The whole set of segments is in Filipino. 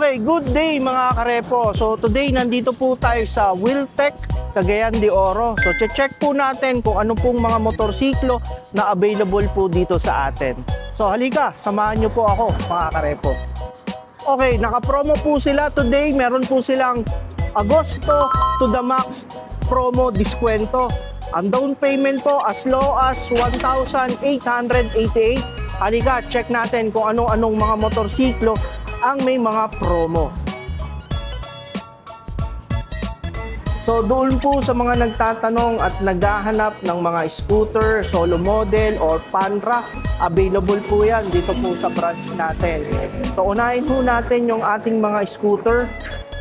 Okay, good day mga karepo. So today nandito po tayo sa Wheeltech, Cagayan de Oro. So check po natin kung ano pong mga motorsiklo na available po dito sa atin. So halika, samahan nyo po ako mga karepo. Okay, naka-promo po sila today. Meron po silang Agosto to the Max promo diskwento. Ang down payment po as low as 1,888. Halika, check natin kung ano-anong mga motorsiklo ang may mga promo. So doon po sa mga nagtatanong at naghahanap ng mga scooter, solo model or Panra, available po yan dito po sa branch natin. So unahin po natin yung ating mga scooter.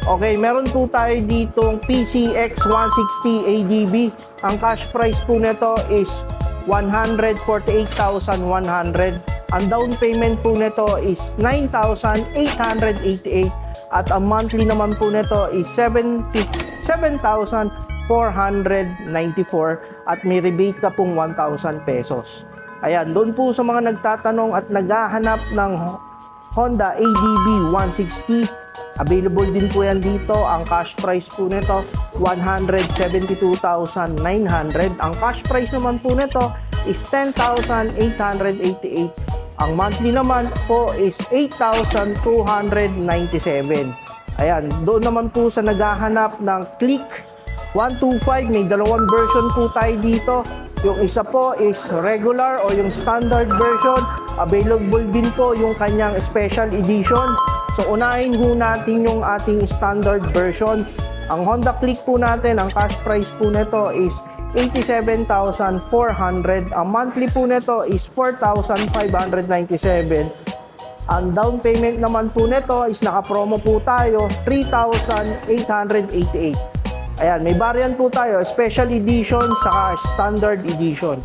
Okay, meron po tayo ditong PCX 160 ADB. Ang cash price po nito is 148,100. Ang down payment po nito is 9,888 at ang monthly naman po nito is 77,494 at may rebate na pong 1,000 pesos. Ayan, doon po sa mga nagtatanong at naghahanap ng Honda ADB 160, available din po yan dito. Ang cash price po nito 172,900. Ang cash price naman po nito is 10,888. Ang monthly naman po is 8,297. Ayan, doon naman po sa naghahanap ng Click 125, may dalawang version po tayo dito. Yung isa po is regular o yung standard version. Available din po yung kanyang special edition. So unahin po natin yung ating standard version. Ang Honda Click po natin, ang cash price po nito is 87,400. Ang monthly po nito is 4,597. Ang down payment naman po nito is naka-promo po tayo, 3,888. Ayan, may variant po tayo, special edition saka standard edition.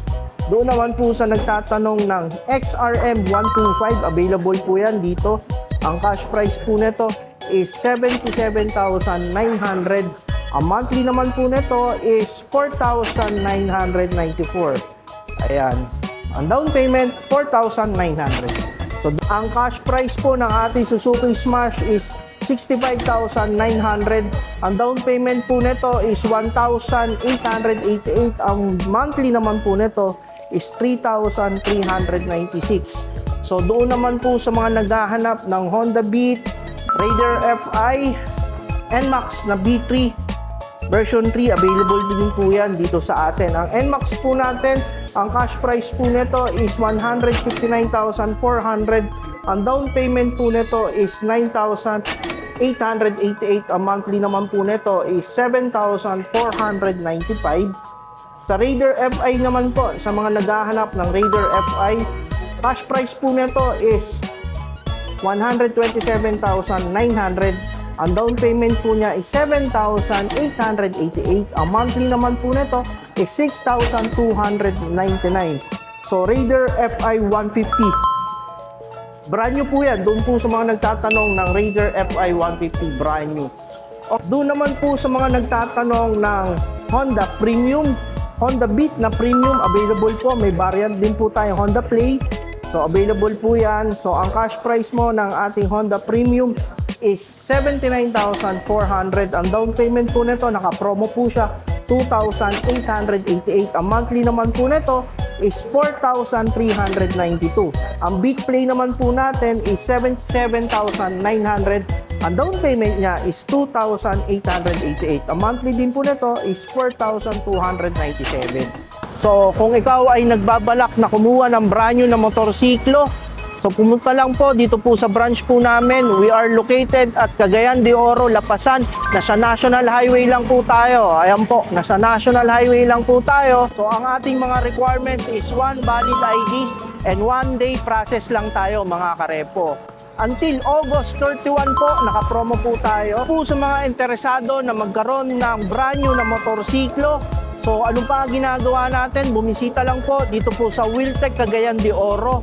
Doon naman po sa nagtatanong ng XRM 125, available po yan dito. Ang cash price po nito is 77,900. Ang monthly naman po nito is 4,994. Ayan. Ang down payment, 4,900. So, ang cash price po ng ating Suzuki Smash is 65,900. Ang down payment po nito is 1,888. Ang monthly naman po nito is 3,396. So, doon naman po sa mga naghahanap ng Honda Beat, Raider FI, NMAX na B3, version 3, available din po yan dito sa atin. Ang NMAX po natin, ang cash price po nito is 159,400. Ang down payment po nito is 9,888. Ang monthly naman po nito is 7,495. Sa Raider FI naman po, sa mga naghahanap ng Raider FI, cash price po nito is 127,900. Ang down payment po niya is 7,888. Ang monthly naman po nito is 6,299. So, Raider FI 150. Brand new po yan. Doon po sa mga nagtatanong ng Raider FI 150, brand new. Doon naman po sa mga nagtatanong ng Honda Premium, Honda Beat na Premium, available po. May variant din po tayo, Honda Play. So, available po yan. So, ang cash price mo ng ating Honda Premium is 79,400. Ang down payment po nito, naka-promo po siya, 2,888. Ang monthly naman po nito is 4,392. Ang Beat Play naman po natin is 77,900. Ang down payment niya is 2,888. Ang monthly din po nito is 4,297. So, kung ikaw ay nagbabalak na kumuha ng brand new na motorsiklo, so pumunta lang po dito po sa branch po namin. We are located at Cagayan de Oro, Lapasan. Nasa National Highway lang po tayo. Ayan po, nasa National Highway lang po tayo. So ang ating mga requirements is 1 valid IDs and 1 day process lang tayo mga karepo. Until August 31 po, naka-promo po tayo. Po sa mga interesado na magkaroon ng brand new na motorsiklo, so ano pa ginagawa natin? Bumisita lang po dito po sa Wheeltech, Cagayan de Oro.